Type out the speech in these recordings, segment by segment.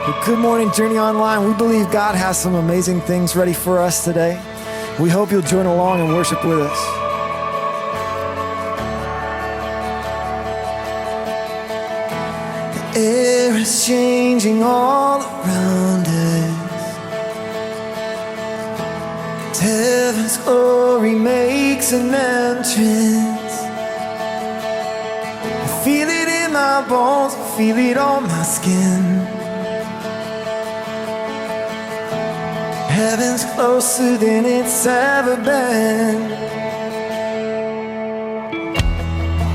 Well, good morning, Journey Online. We believe God has some amazing things ready for us today. We hope you'll join along and worship with us. The air is changing all around us. Heaven's glory makes an entrance. I feel it in my bones, I feel it on my skin. Heaven's closer than it's ever been.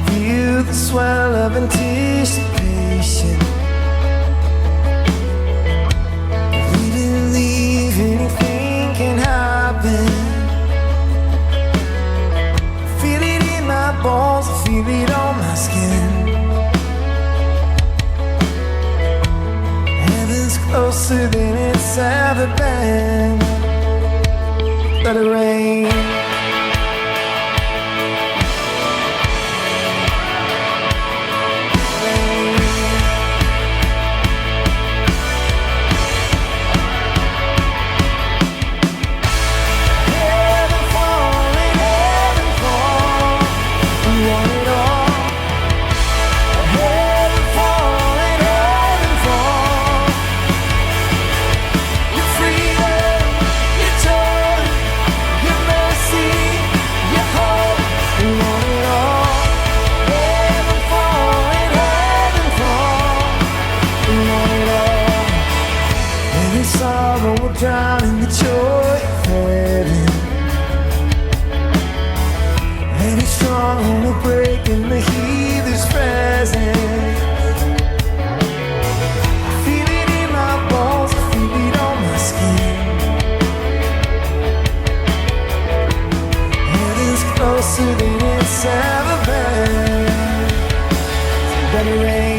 Feel the swell of anticipation. We believe anything can happen. Feel it in my bones, I feel it on my skin. Heaven's closer than it's ever been. Let it rain. Sorrow will drown in the joy of heaven. Any stronghold will break in the healer's presence. I feel it in my bones, I feel it on my skin. Heaven's closer than it's ever been. Let it rain.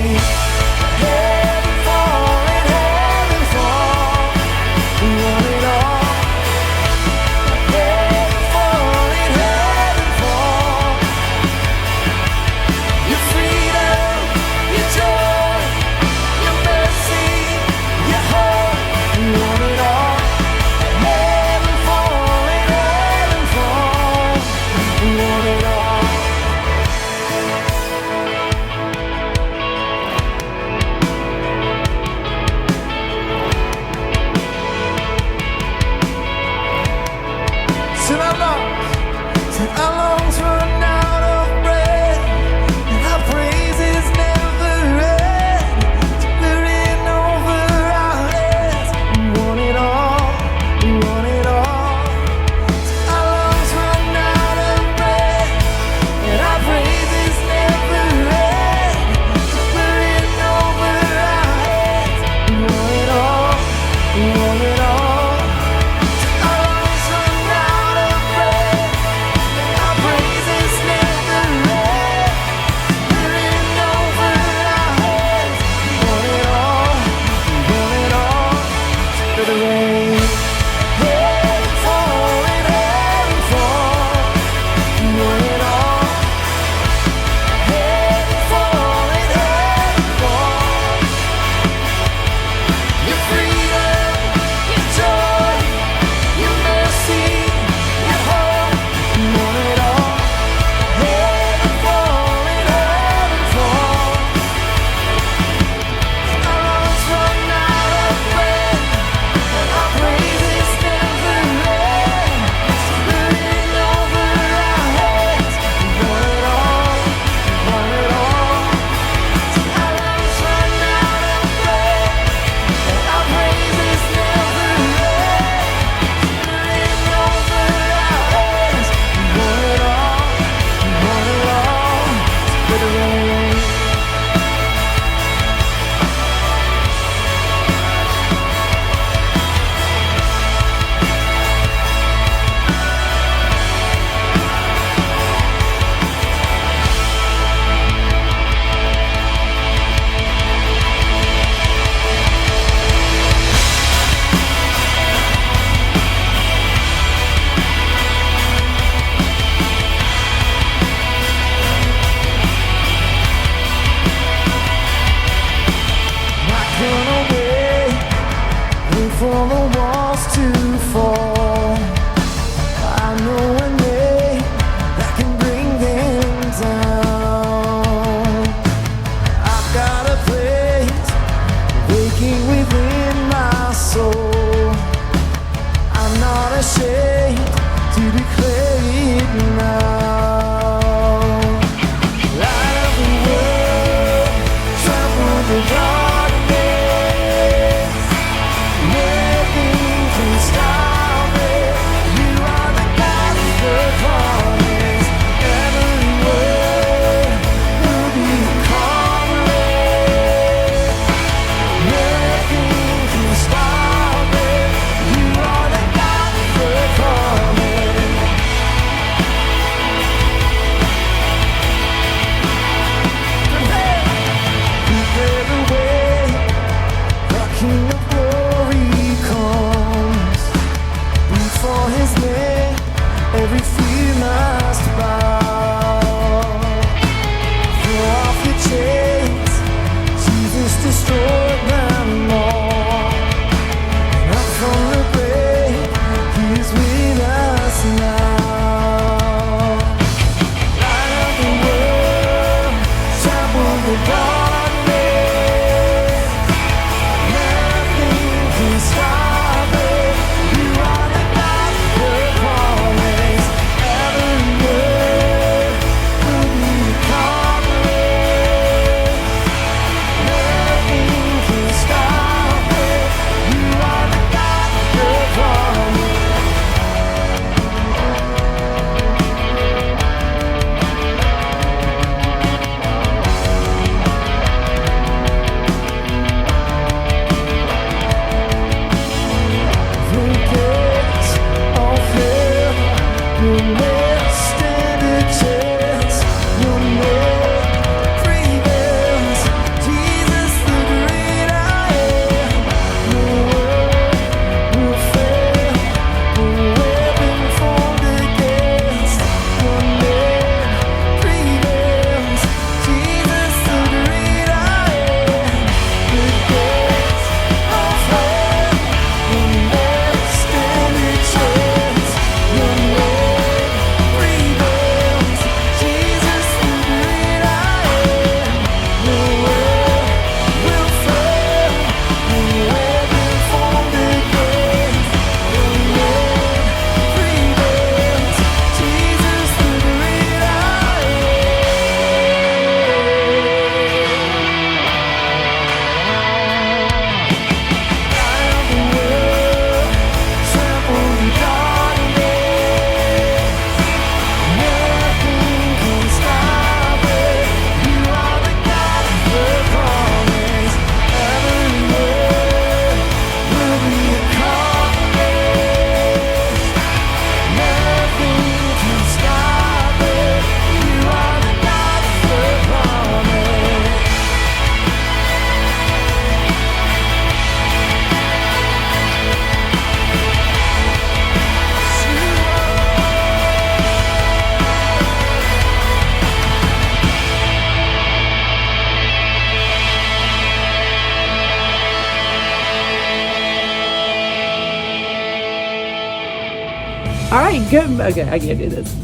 All right, good. Okay, I can't do this.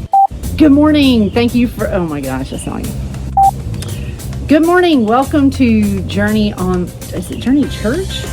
Good morning. Thank you for, oh my gosh, that's not you. Good morning. Welcome to Journey on, is it Journey Church?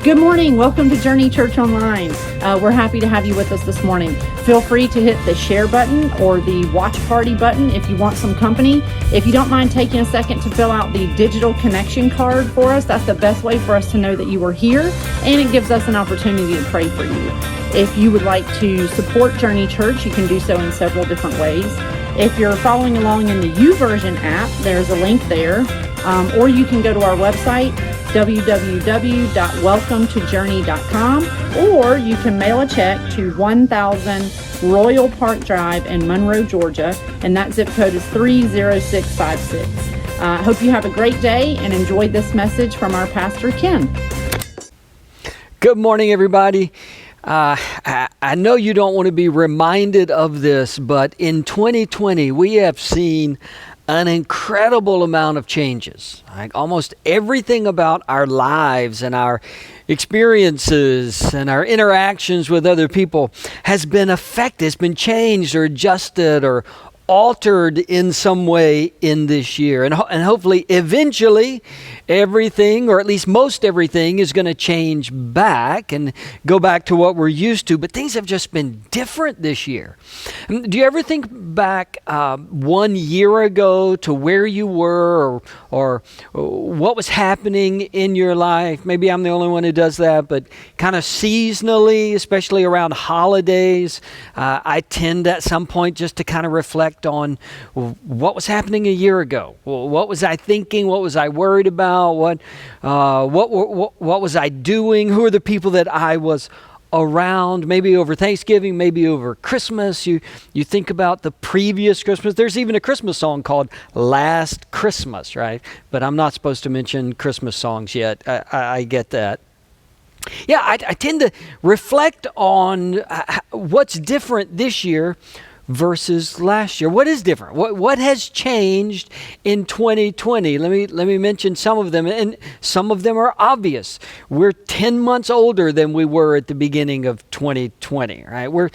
Good morning. Welcome to Journey Church Online. We're happy to have you with us this morning. Feel free to hit the share button or the watch party button if you want some company. If you don't mind taking a second to fill out the digital connection card for us, that's the best way for us to know that you are here, and it gives us an opportunity to pray for you. If you would like to support Journey Church, you can do so in several different ways. If you're following along in the YouVersion app, there's a link there, or you can go to our website, www.welcometojourney.com, or you can mail a check to 1000 Royal Park Drive in Monroe, Georgia, and that zip code is 30656. Hope you have a great day and enjoy this message from our pastor, Ken. Good morning, everybody. I know you don't want to be reminded of this, but in 2020, we have seen an incredible amount of changes. Like almost everything about our lives and our experiences and our interactions with other people has been affected, it's been changed or adjusted or altered in some way in this year. And hopefully, eventually, everything, or at least most everything, is going to change back and go back to what we're used to. But things have just been different this year. Do you ever think back 1 year ago to where you were or what was happening in your life? Maybe I'm the only one who does that, but kind of seasonally, especially around holidays, I tend at some point just to kind of reflect on what was happening a year ago. What was I thinking? What was I worried about? What was I doing? Who are the people that I was around? Maybe over Thanksgiving, maybe over Christmas. You think about the previous Christmas. There's even a Christmas song called Last Christmas, right? But I'm not supposed to mention Christmas songs yet. I get that. Yeah, I tend to reflect on what's different this year versus last year. What is different? What has changed in 2020? Let me mention some of them, and some of them are obvious. We're 10 months older than we were at the beginning of 2020, right? We're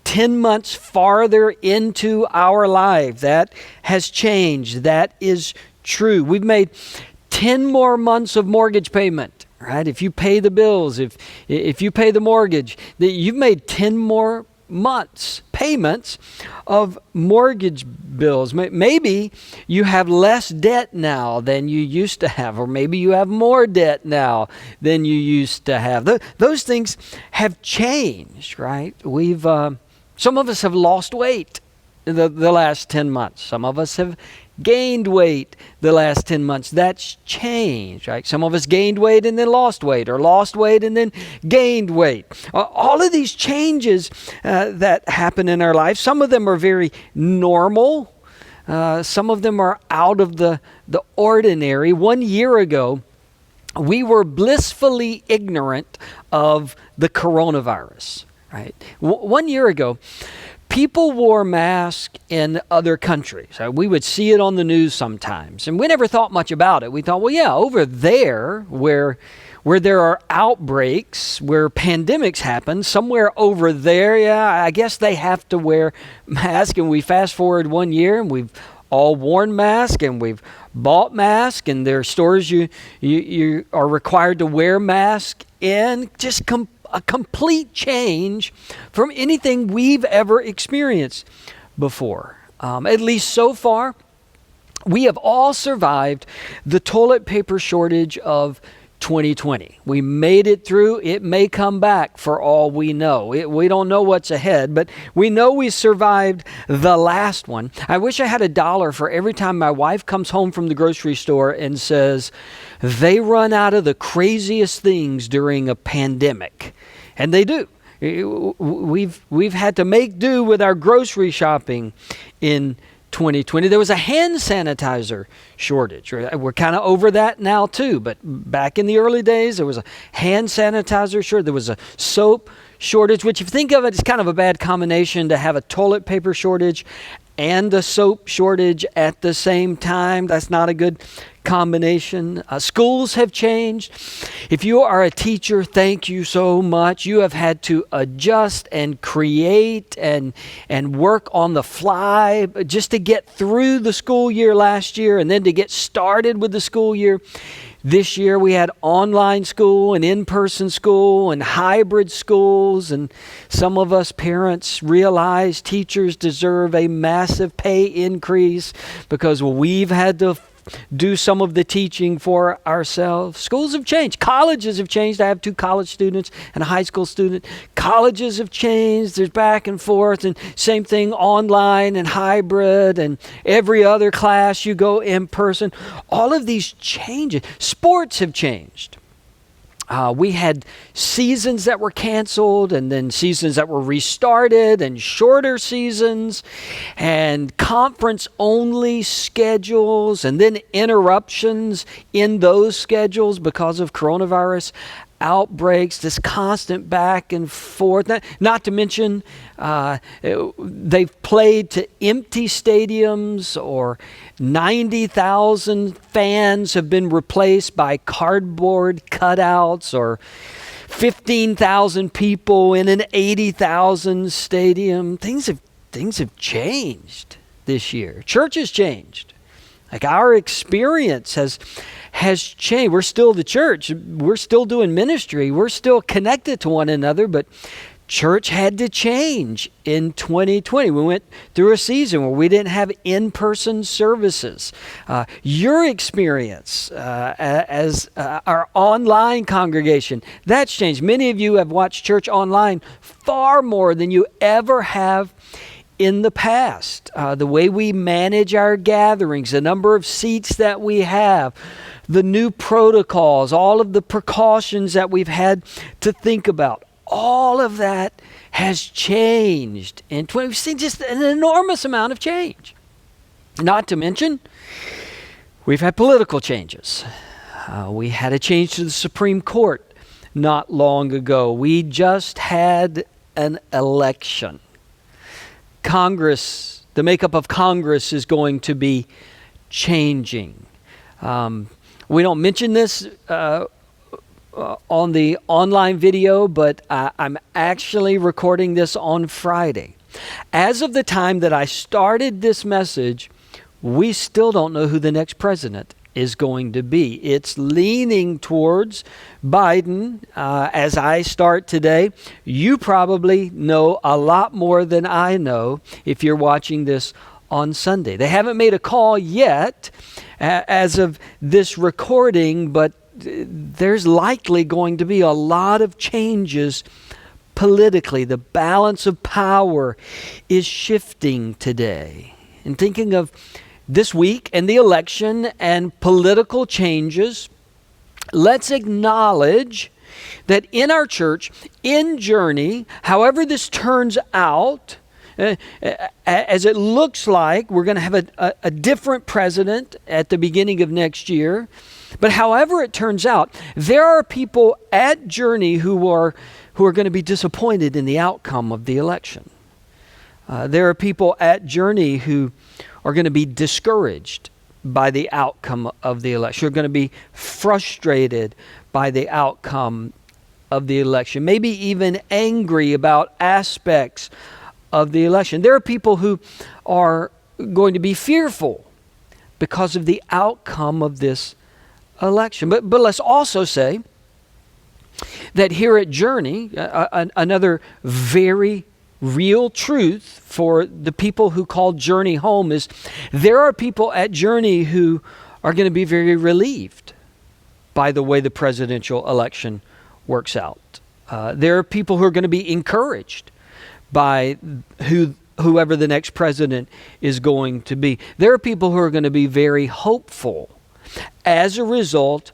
10 months farther into our life. That has changed. That is true. We've made 10 more months of mortgage payment, right? If you pay the bills, if you pay the mortgage, you've made 10 more months payments of mortgage bills. Maybe you have less debt now than you used to have, or maybe you have more debt now than you used to have. Those things have changed, right? We've some of us have lost weight the last 10 months. Some of us have gained weight the last 10 months. That's changed, right? Some of us gained weight and then lost weight, or lost weight and then gained weight. All of these changes that happen in our life, some of them are very normal. Some of them are out of the ordinary. 1 year ago, we were blissfully ignorant of the coronavirus, right? 1 year ago, people wore masks in other countries. We would see it on the news sometimes, and we never thought much about it. We thought, well, yeah, over there where there are outbreaks, where pandemics happen, somewhere over there, yeah, I guess they have to wear masks. And we fast forward 1 year, and we've all worn masks, and we've bought masks, and there are stores you are required to wear masks in. Just a complete change from anything we've ever experienced before. At least so far, we have all survived the toilet paper shortage of 2020. We made it through. It may come back for all we know. We don't know what's ahead, but we know we survived the last one. I wish I had $1 for every time my wife comes home from the grocery store and says, they run out of the craziest things during a pandemic. And they do. We've had to make do with our grocery shopping in 2020. There was a hand sanitizer shortage. We're kind of over that now too, but back in the early days, there was a hand sanitizer shortage. There was a soap shortage, which if you think of it, it's kind of a bad combination to have a toilet paper shortage and a soap shortage at the same time. That's not a good combination. Schools have changed. If you are a teacher, thank you so much. You have had to adjust and create and work on the fly just to get through the school year last year and then to get started with the school year. This year we had online school and in-person school and hybrid schools, and some of us parents realize teachers deserve a massive pay increase because we've had to do some of the teaching for ourselves. Schools have changed. Colleges have changed. I have 2 college students and a high school student. Colleges have changed. There's back and forth, and same thing online and hybrid, and every other class you go in person. All of these changes. Sports have changed. We had seasons that were canceled and then seasons that were restarted and shorter seasons and conference-only schedules and then interruptions in those schedules because of coronavirus outbreaks, this constant back and forth. Not to mention, they've played to empty stadiums, or 90,000 fans have been replaced by cardboard cutouts, or 15,000 people in an 80,000 stadium. Things have changed this year. Church has changed. Like, our experience has changed. We're still the church. We're still doing ministry. We're still connected to one another, but church had to change in 2020. We went through a season where we didn't have in-person services. Your experience as our online congregation, that's changed. Many of you have watched church online far more than you ever have in the past. The way we manage our gatherings, the number of seats that we have, the new protocols, all of the precautions that we've had to think about, all of that has changed. And we've seen just an enormous amount of change. Not to mention, we've had political changes. We had a change to the Supreme Court not long ago. We just had an election. Congress, the makeup of Congress is going to be changing. We don't mention this on the online video, but I'm actually recording this on Friday. As of the time that I started this message, we still don't know who the next president is going to be. It's leaning towards Biden as I start today. You probably know a lot more than I know if you're watching this on Sunday. They haven't made a call yet as of this recording, but there's likely going to be a lot of changes politically. The balance of power is shifting today. And thinking of this week and the election and political changes, let's acknowledge that in our church, in Journey, however this turns out, as it looks like we're going to have a different president at the beginning of next year, but however it turns out, there are people at Journey who are going to be disappointed in the outcome of the election. There are people at Journey who are going to be discouraged by the outcome of the election. You're going to be frustrated by the outcome of the election, maybe even angry about aspects of the election. There are people who are going to be fearful because of the outcome of this election. But let's also say that here at Journey, another very real truth for the people who call Journey home is there are people at Journey who are going to be very relieved by the way the presidential election works out. There are people who are going to be encouraged by whoever the next president is going to be. There are people who are going to be very hopeful as a result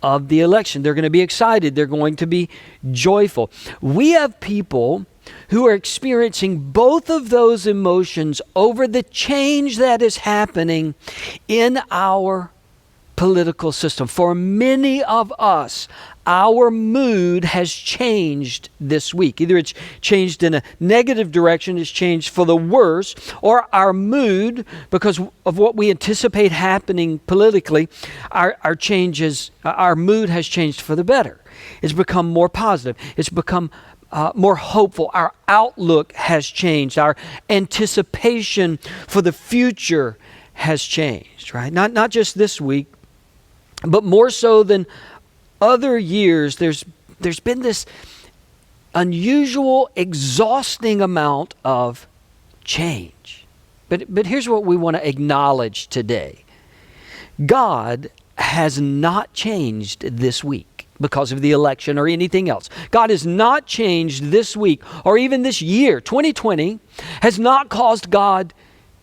of the election. They're going to be excited. They're going to be joyful. We have people who are experiencing both of those emotions over the change that is happening in our political system. For many of us, our mood has changed this week. Either it's changed in a negative direction, it's changed for the worse, or our mood, because of what we anticipate happening politically, our mood has changed for the better. It's become more positive. It's become more hopeful. Our outlook has changed. Our anticipation for the future has changed, right? Not just this week, but more so than other years. There's been this unusual, exhausting amount of change. But here's what we want to acknowledge today. God has not changed this week because of the election or anything else. God has not changed this week or even this year. 2020 has not caused God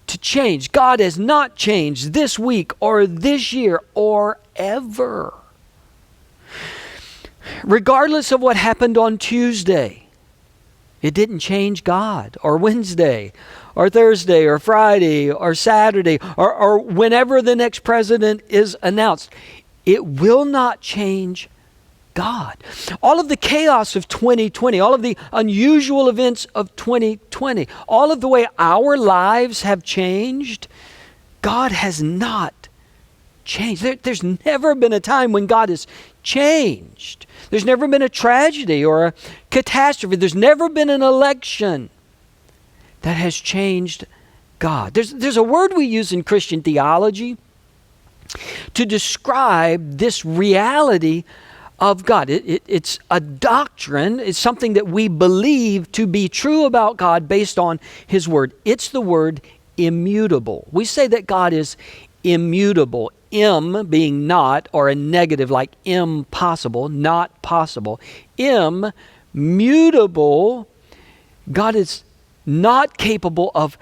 to change. God has not changed this week or this year or ever. Regardless of what happened on Tuesday, it didn't change God, or Wednesday, or Thursday, or Friday, or Saturday, or whenever the next president is announced. It will not change God. All of the chaos of 2020, all of the unusual events of 2020, all of the way our lives have changed, God has not changed. There's never been a time when God has changed. There's never been a tragedy or a catastrophe. There's never been an election that has changed God. There's a word we use in Christian theology to describe this reality of God. It's a doctrine. It's something that we believe to be true about God based on His Word. It's the word immutable. We say that God is immutable. Being not, or a negative like impossible, not possible. Immutable. God is not capable of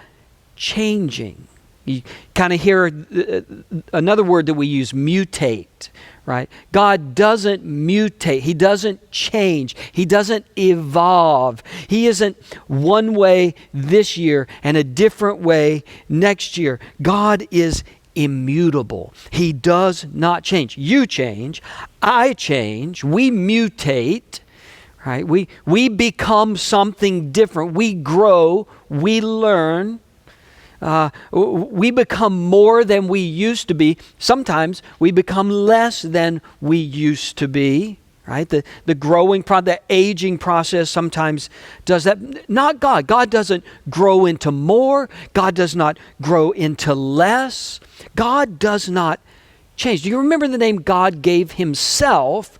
changing. You kind of hear another word that we use, mutate, right? God doesn't mutate. He doesn't change. He doesn't evolve. He isn't one way this year and a different way next year. God is immutable. He does not change. You change. I change. We mutate, right? We become something different. We grow. We learn. We become more than we used to be. Sometimes we become less than we used to be, right? The growing, the aging process sometimes does that. Not God. God doesn't grow into more. God does not grow into less. God does not change. Do you remember the name God gave Himself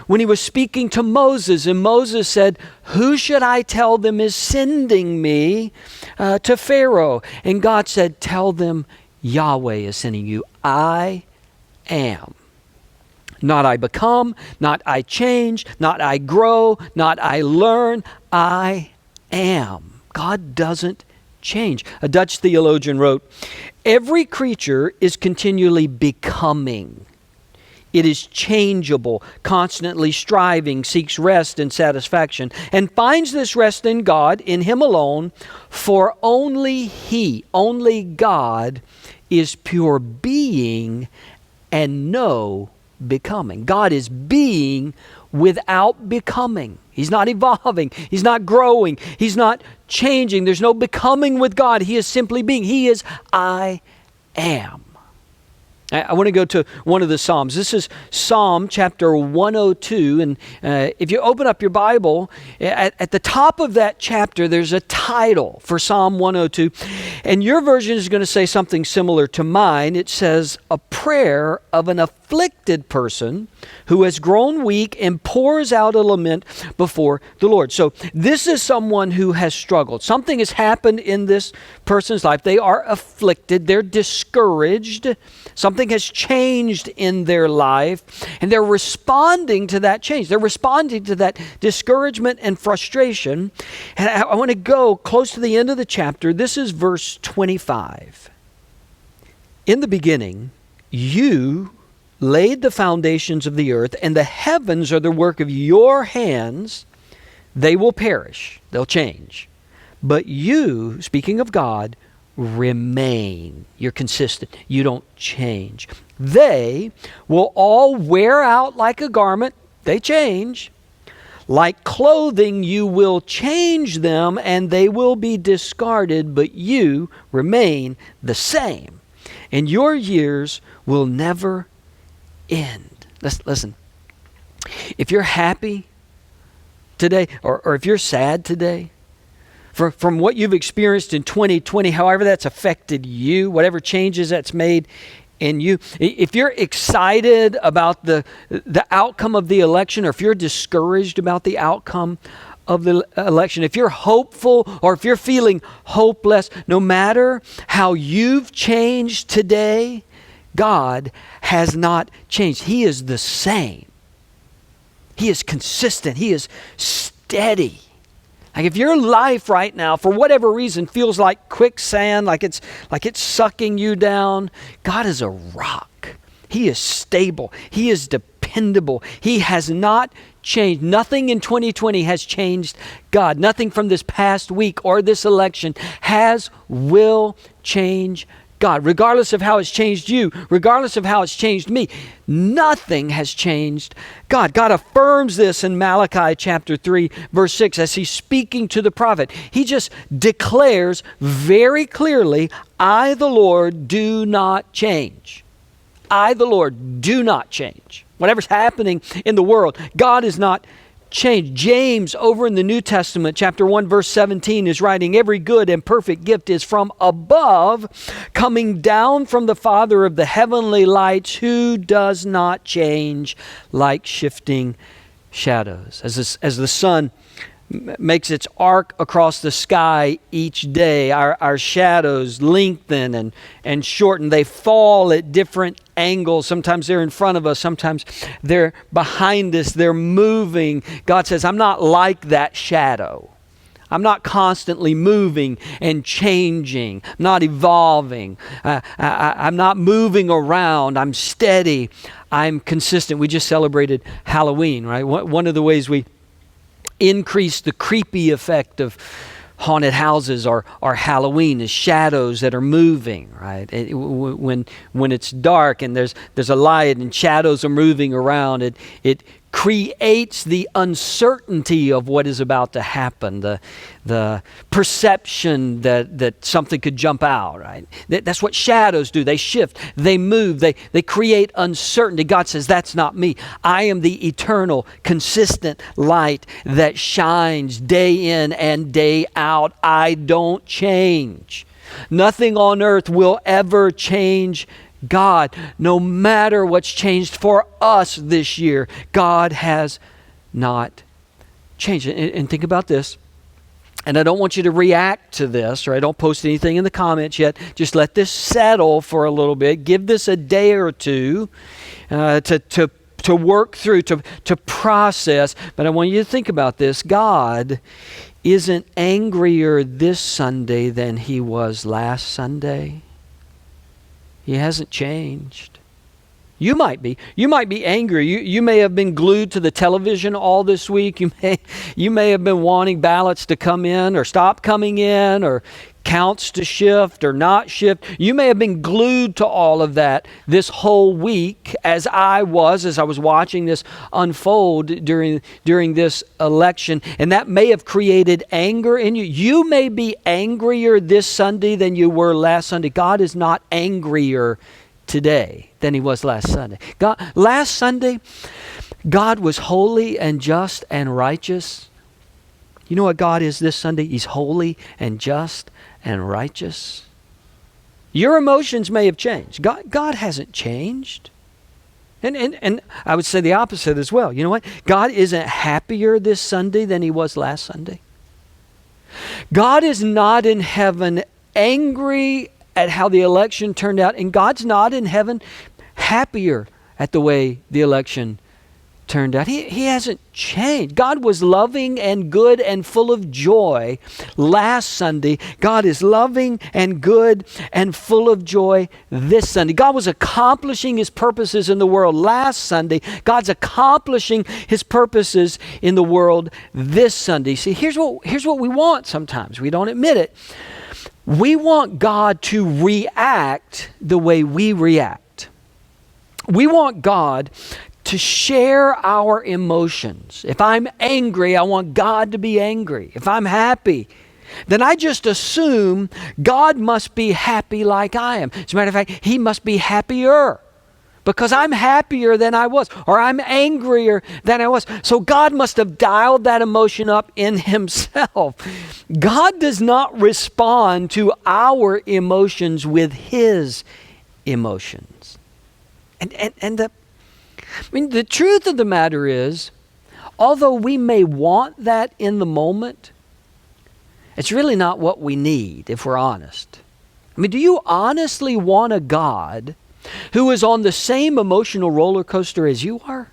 when He was speaking to Moses? And Moses said, "Who should I tell them is sending me to Pharaoh?" And God said, "Tell them Yahweh is sending you. I am." Not I become, not I change, not I grow, not I learn. I am. God doesn't change. A Dutch theologian wrote, "Every creature is continually becoming. It is changeable, constantly striving, seeks rest and satisfaction, and finds this rest in God, in Him alone, for only He, only God, is pure being and no becoming." God is being without becoming. He's not evolving. He's not growing. He's not changing. There's no becoming with God. He is simply being. He is I am. I want to go to one of the Psalms. This is Psalm chapter 102. And if you open up your Bible, at the top of that chapter, there's a title for Psalm 102. And your version is going to say something similar to mine. It says, "A prayer of an afflicted person who has grown weak and pours out a lament before the Lord." So this is someone who has struggled. Something has happened in this person's life. They are afflicted. They're discouraged. Something has changed in their life, and they're responding to that change. They're responding to that discouragement and frustration. And I want to go close to the end of the chapter. This is verse 25. "In the beginning, you laid the foundations of the earth, and the heavens are the work of your hands. They will perish." They'll change. "But you," speaking of God, remain. You're consistent. You don't change. They will all wear out like a garment. They change. Like clothing, you will change them and they will be discarded, but you remain the same. And your years will never end. Listen, if you're happy today, or if you're sad today, from what you've experienced in 2020, however that's affected you, whatever changes that's made in you, if you're excited about the outcome of the election, or if you're discouraged about the outcome of the election, if you're hopeful or if you're feeling hopeless, no matter how you've changed today, God has not changed. He is the same. He is consistent. He is steady. Like if your life right now, for whatever reason, feels like quicksand, like it's sucking you down, God is a rock. He is stable. He is dependable. He has not changed. Nothing in 2020 has changed God. Nothing from this past week or this election will change God. Regardless of how it's changed you, regardless of how it's changed me, nothing has changed God. God affirms this in Malachi chapter 3, verse 6, as he's speaking to the prophet. He just declares very clearly, I, the Lord, do not change. I, the Lord, do not change. Whatever's happening in the world, God is not changed. James, over in the New Testament, chapter 1, verse 17, is writing, every good and perfect gift is from above, coming down from the Father of the heavenly lights, who does not change like shifting shadows. As the sun makes its arc across the sky each day, our shadows lengthen and shorten. They fall at different angles. Sometimes they're in front of us. Sometimes they're behind us. They're moving. God says, I'm not like that shadow. I'm not constantly moving and changing, not evolving. I'm not moving around. I'm steady. I'm consistent. We just celebrated Halloween, right? One of the ways we increase the creepy effect of haunted houses or Halloween is shadows that are moving, right? When it's dark and there's a light and shadows are moving around, it creates the uncertainty of what is about to happen, the perception that something could jump out, right? That's what shadows do. They shift, they move, they create uncertainty. God says, that's not me. I am the eternal, consistent light that shines day in and day out. I don't change. Nothing on earth will ever change God. No matter what's changed for us this year, God has not changed. And think about this. And I don't want you to react to this, or I don't post anything in the comments yet. Just let this settle for a little bit. Give this a day or two to work through, to process. But I want you to think about this. God isn't angrier this Sunday than he was last Sunday. He hasn't changed. You might be. You might be angry. You may have been glued to the television all this week. You may have been wanting ballots to come in or stop coming in, or counts to shift or not shift. You may have been glued to all of that this whole week, as I was watching this unfold during this election, and that may have created anger in you. You may be angrier this Sunday than you were last Sunday. God is not angrier today than he was last Sunday. Last Sunday, God was holy and just and righteous. You know what God is this Sunday? He's holy and just and righteous. Your emotions may have changed. God hasn't changed. And I would say the opposite as well. You know what? God isn't happier this Sunday than he was last Sunday. God is not in heaven angry at how the election turned out, and God's not in heaven happier at the way the election turned out. He hasn't changed. God was loving and good and full of joy last Sunday. God is loving and good and full of joy this Sunday. God was accomplishing his purposes in the world last Sunday. God's accomplishing his purposes in the world this Sunday. See, here's what we want sometimes. We don't admit it. we want God to react the way we react. We want God to share our emotions. If I'm angry, I want God to be angry. If I'm happy, then I just assume God must be happy like I am. As a matter of fact, He must be happier because I'm happier than I was, or I'm angrier than I was. So God must have dialed that emotion up in Himself. God does not respond to our emotions with His emotions. The truth of the matter is, although we may want that in the moment, it's really not what we need, if we're honest. Do you honestly want a God who is on the same emotional roller coaster as you are?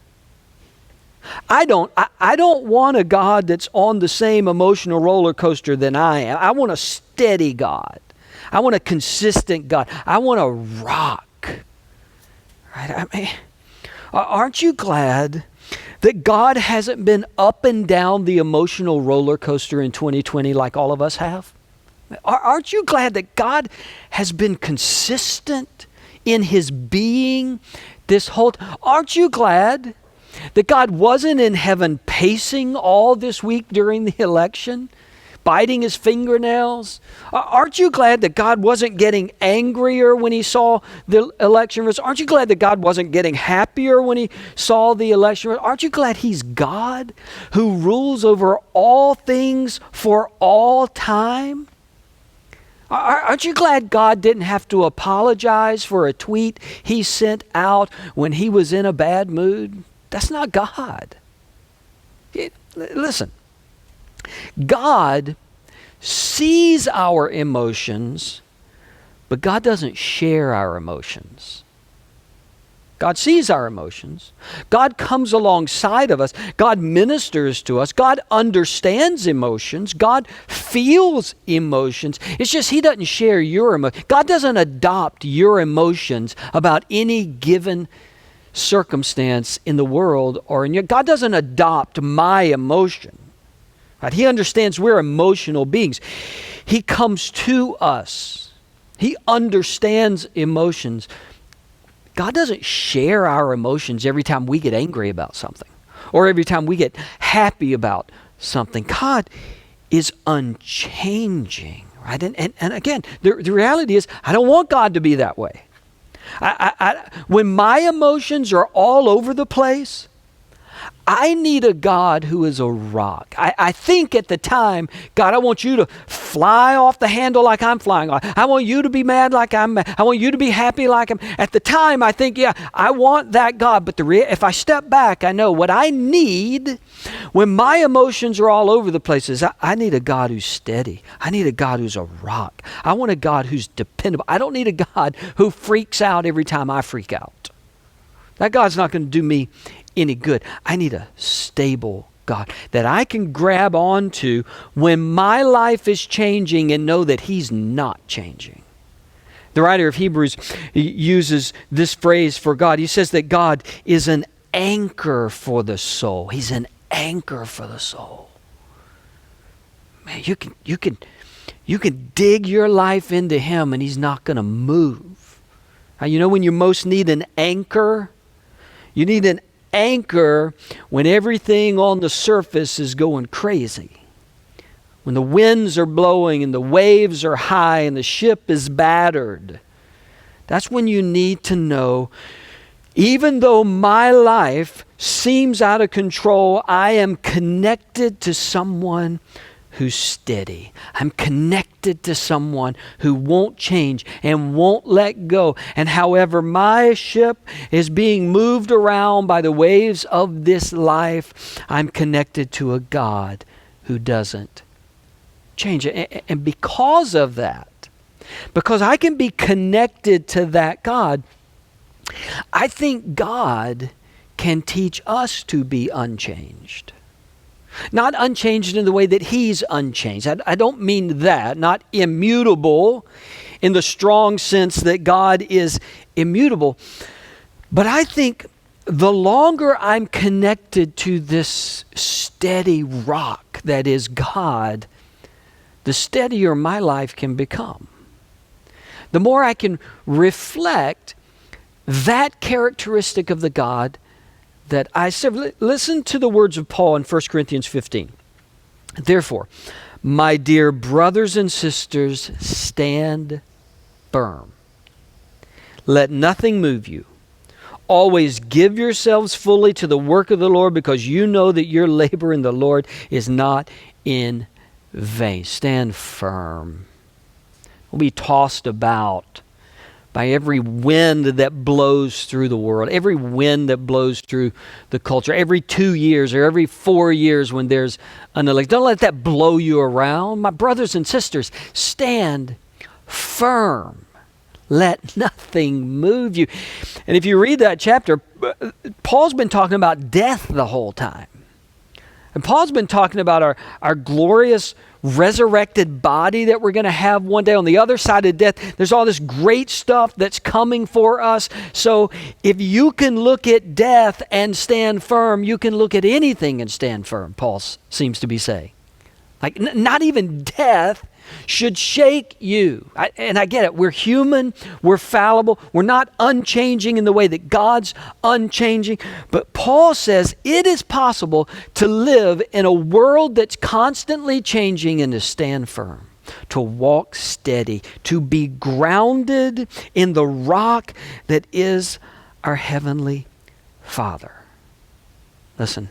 I don't want a God that's on the same emotional roller coaster than I am. I want a steady God. I want a consistent God. I want a rock. Right? Aren't you glad that God hasn't been up and down the emotional roller coaster in 2020 like all of us have? Aren't you glad that God has been consistent in His being this whole time? Aren't you glad that God wasn't in heaven pacing all this week during the election, biting his fingernails? Aren't you glad that God wasn't getting angrier when He saw the election results? Aren't you glad that God wasn't getting happier when He saw the election results? Aren't you glad He's God who rules over all things for all time? Aren't you glad God didn't have to apologize for a tweet He sent out when He was in a bad mood? That's not God. Listen, God sees our emotions, but God doesn't share our emotions. God sees our emotions. God comes alongside of us. God ministers to us. God understands emotions. God feels emotions. It's just He doesn't share your emotions. God doesn't adopt your emotions about any given circumstance in the world or in your. God doesn't adopt my emotion. Right? He understands we're emotional beings. He comes to us. He understands emotions. God doesn't share our emotions every time we get angry about something or every time we get happy about something. God is unchanging, right? And again, the reality is I don't want God to be that way. When my emotions are all over the place, I need a God who is a rock. I think at the time, God, I want you to fly off the handle like I'm flying off. I want you to be mad like I'm mad. I want you to be happy like I'm. At the time, I think, yeah, I want that God. But if I step back, I know what I need when my emotions are all over the place is I need a God who's steady. I need a God who's a rock. I want a God who's dependable. I don't need a God who freaks out every time I freak out. That God's not going to do me any good. I need a stable God that I can grab onto when my life is changing and know that He's not changing. The writer of Hebrews uses this phrase for God. He says that God is an anchor for the soul. He's an anchor for the soul. Man, you can dig your life into Him and He's not going to move. You know when you most need an anchor? You need an anchor when everything on the surface is going crazy. When the winds are blowing and the waves are high and the ship is battered. That's when you need to know, even though my life seems out of control, I am connected to someone who's steady. I'm connected to someone who won't change and won't let go. And however my ship is being moved around by the waves of this life, I'm connected to a God who doesn't change. And because of that, because I can be connected to that God, I think God can teach us to be unchanged. Not unchanged in the way that He's unchanged. I don't mean that. Not immutable in the strong sense that God is immutable. But I think the longer I'm connected to this steady rock that is God, the steadier my life can become. The more I can reflect that characteristic of the God that I serve. Listen to the words of Paul in 1 Corinthians 15. Therefore, my dear brothers and sisters, stand firm. Let nothing move you. Always give yourselves fully to the work of the Lord, because you know that your labor in the Lord is not in vain. Stand firm. Don't be tossed about by every wind that blows through the world, every wind that blows through the culture, every 2 years or every 4 years when there's an election. Don't let that blow you around. My brothers and sisters, stand firm. Let nothing move you. And if you read that chapter, Paul's been talking about death the whole time. And Paul's been talking about our glorious resurrected body that we're going to have one day on the other side of death. There's all this great stuff that's coming for us. So if you can look at death and stand firm, you can look at anything and stand firm, Paul seems to be saying. Like not even death should shake you. And I get it. We're human. We're fallible. We're not unchanging in the way that God's unchanging. But Paul says it is possible to live in a world that's constantly changing and to stand firm, to walk steady, to be grounded in the rock that is our Heavenly Father. Listen.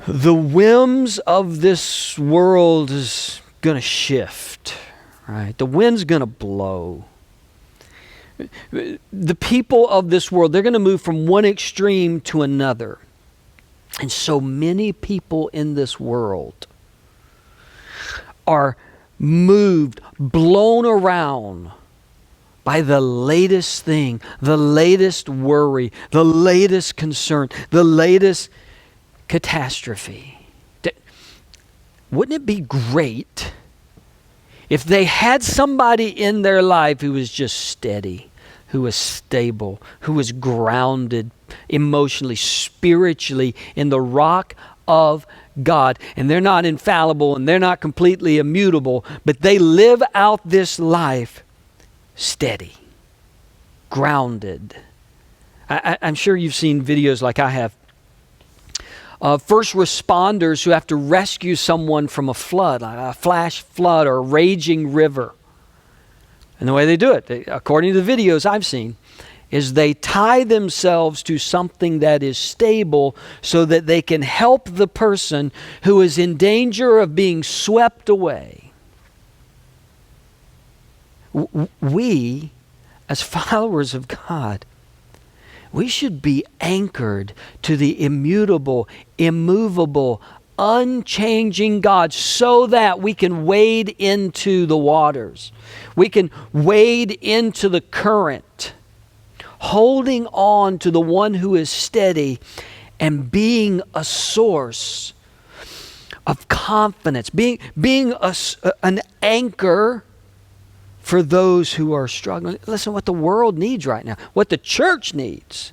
The whims of this world is going to shift, right? The wind's going to blow. The people of this world, they're going to move from one extreme to another. And so many people in this world are moved, blown around by the latest thing, the latest worry, the latest concern, the latest catastrophe. Wouldn't it be great if they had somebody in their life who was just steady, who was stable, who was grounded emotionally, spiritually in the rock of God? And they're not infallible and they're not completely immutable, but they live out this life steady, grounded. I'm sure you've seen videos like I have. First responders who have to rescue someone from a flood, like a flash flood or a raging river. And the way they do it, according to the videos I've seen, is they tie themselves to something that is stable so that they can help the person who is in danger of being swept away. We, as followers of God, we should be anchored to the immutable, immovable, unchanging God so that we can wade into the waters. We can wade into the current, holding on to the one who is steady and being a source of confidence, being an anchor for those who are struggling. Listen, what the world needs right now, what the church needs,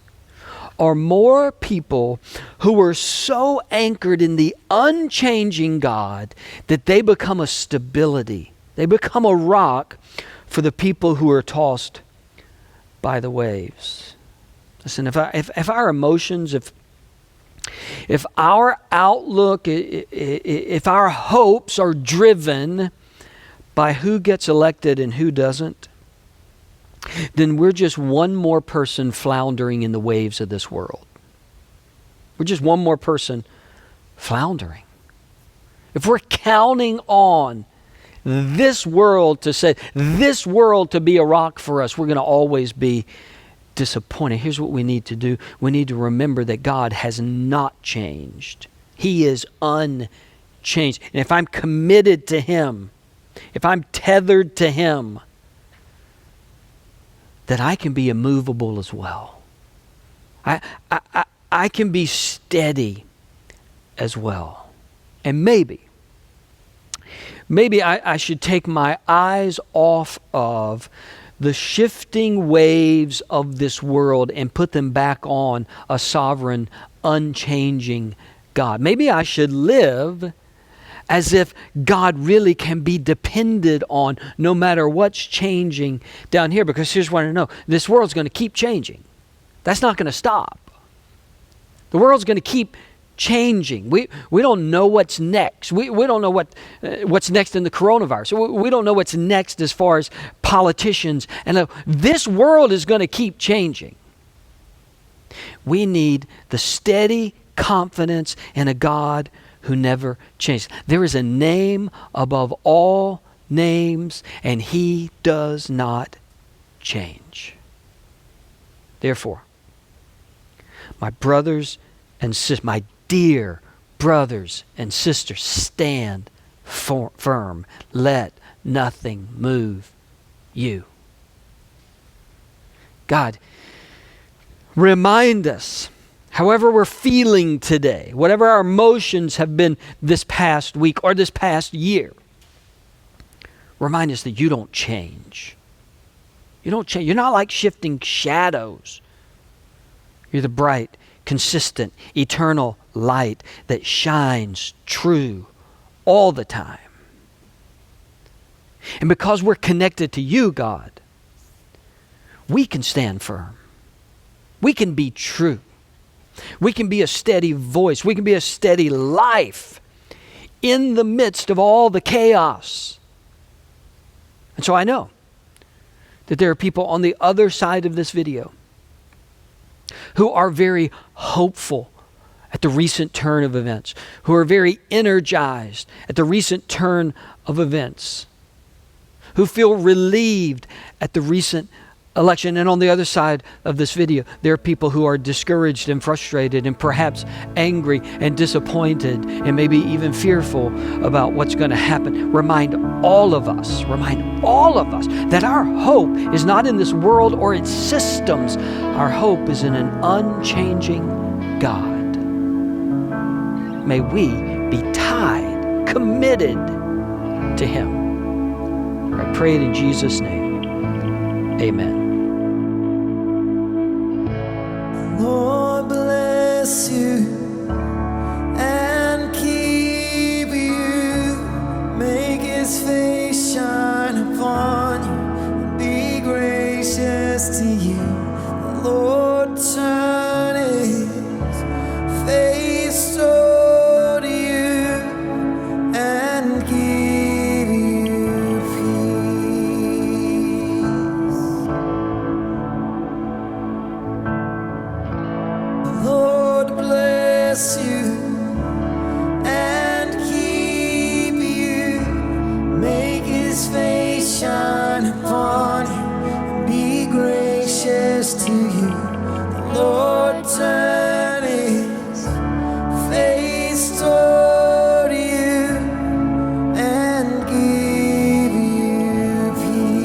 are more people who are so anchored in the unchanging God that they become a stability. They become a rock for the people who are tossed by the waves. Listen, if our emotions, if our outlook, if our hopes are driven by who gets elected and who doesn't, then we're just one more person floundering in the waves of this world. We're just one more person floundering. If we're counting on this world to say, this world to be a rock for us, we're going to always be disappointed. Here's what we need to do. We need to remember that God has not changed. He is unchanged. And if I'm committed to Him, if I'm tethered to Him, then I can be immovable as well. I can be steady as well. And maybe I should take my eyes off of the shifting waves of this world and put them back on a sovereign, unchanging God. Maybe I should live as if God really can be depended on no matter what's changing down here. Because here's what I know. This world's going to keep changing. That's not going to stop. The world's going to keep changing. We don't know what's next. We don't know what's next in the coronavirus. We don't know what's next as far as politicians. And this world is going to keep changing. We need the steady confidence in a God who never changes. There is a name above all names, and He does not change. Therefore, my brothers and sisters, my dear brothers and sisters, stand firm. Let nothing move you. God, remind us, however we're feeling today, whatever our emotions have been this past week or this past year, remind us that you don't change. You don't change. You're not like shifting shadows. You're the bright, consistent, eternal light that shines true all the time. And because we're connected to you, God, we can stand firm. We can be true. We can be a steady voice. We can be a steady life in the midst of all the chaos. And so I know that there are people on the other side of this video who are very hopeful at the recent turn of events, who are very energized at the recent turn of events, who feel relieved at the recent election. And on the other side of this video, there are people who are discouraged and frustrated and perhaps angry and disappointed and maybe even fearful about what's going to happen. Remind all of us that our hope is not in this world or its systems. Our hope is in an unchanging God. May we be tied, committed to Him. I pray it in Jesus' name. Amen. Lord bless you and keep you. Make His face shine upon you and be gracious to you. The Lord turn His face toward you and give you peace. Lord bless you and keep you. Make His face shine upon you and be gracious to you. The Lord turn His face toward you and give you peace.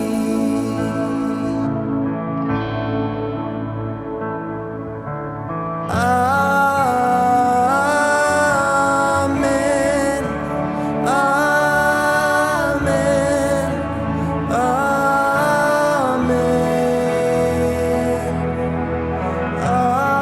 Amen. Amen. Amen. Amen.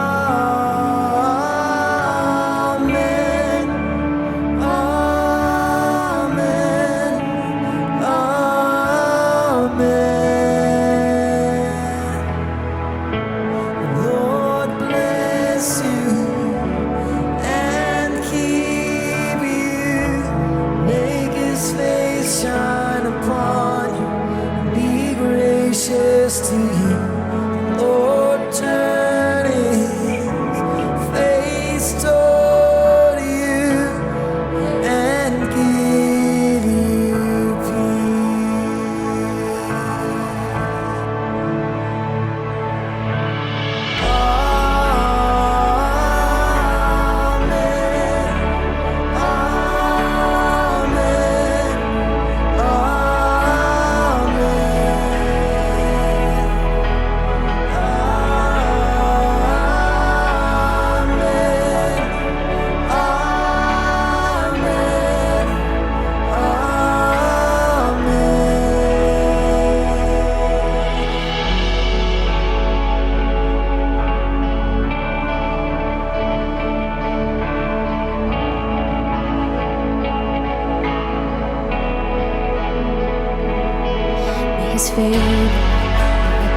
favor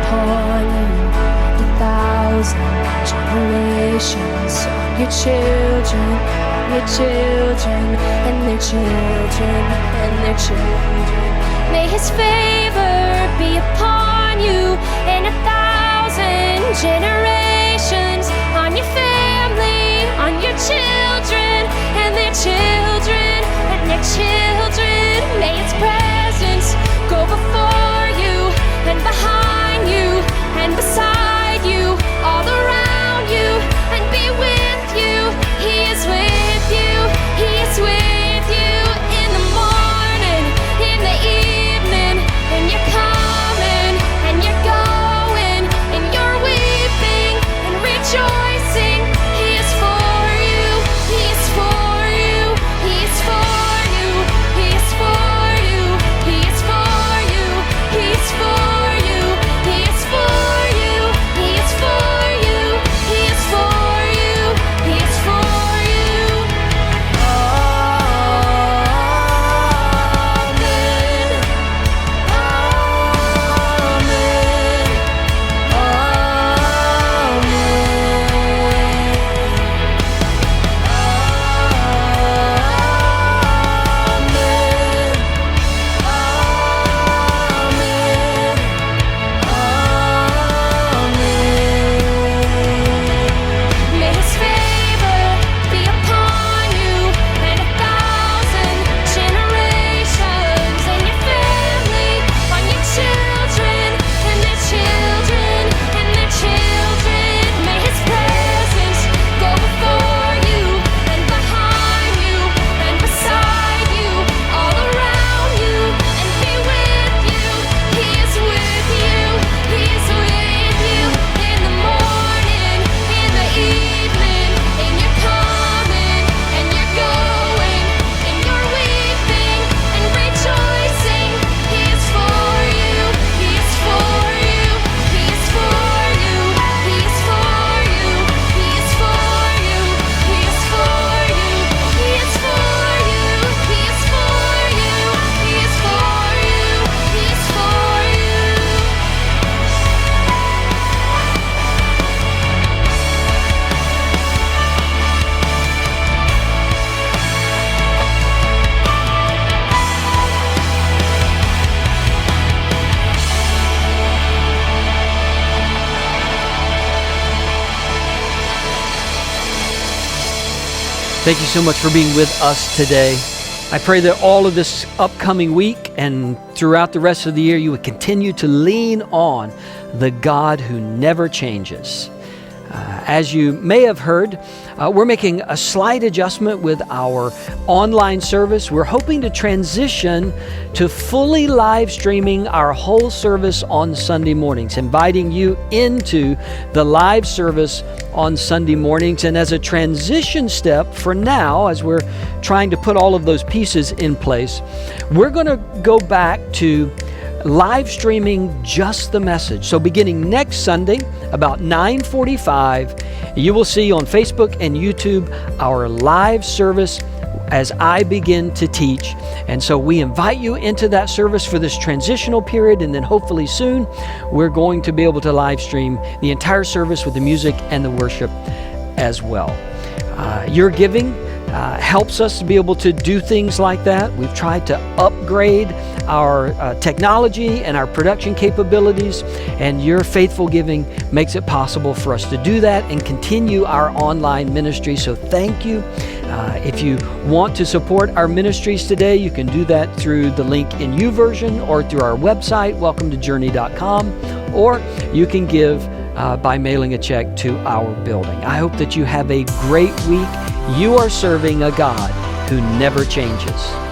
upon you and 1,000 generations, on your children, and their children, and their children. May His favor be upon you and 1,000 generations, on your family, on your children, and their children, and their children. May His presence go before you and behind you and beside you, all around you, and be with you. He is with you. He is with you in the morning, in the evening, and you're coming and you're going and you're weeping and rejoicing. He is for you. He is for you. He is for you. He is for you. He is for you. He is for you. He is for you. He is for you. He is for you. He is for you. Amen. May His favor be upon you and 1,000 generations, and your family, on your children, and their children, and their children. May His presence go before you and behind you and beside you, all around you, and be with you. He is with you. He is with you in the morning, in the evening, and you're coming and you're going and you're weeping and rejoicing. He is for you. He is for you. He is for you. He is for you. He is for you. He is for you. He is for you. He is for you. He is for you. He is for you. Thank you so much for being with us today. I pray that all of this upcoming week and throughout the rest of the year, you would continue to lean on the God who never changes. As you may have heard, we're making a slight adjustment with our online service. We're hoping to transition to fully live streaming our whole service on Sunday mornings, inviting you into the live service on Sunday mornings. And as a transition step for now, as we're trying to put all of those pieces in place, we're going to go back to live streaming just the message. So beginning next Sunday, about 9:45, you will see on Facebook and YouTube our live service as I begin to teach. And so we invite you into that service for this transitional period, and then hopefully soon we're going to be able to live stream the entire service with the music and the worship as well. Your giving helps us to be able to do things like that. We've tried to upgrade our technology and our production capabilities, and your faithful giving makes it possible for us to do that and continue our online ministry. So thank you. If you want to support our ministries today, you can do that through the link in YouVersion or through our website, welcometojourney.com, or you can give by mailing a check to our building. I hope that you have a great week. You are serving a God who never changes.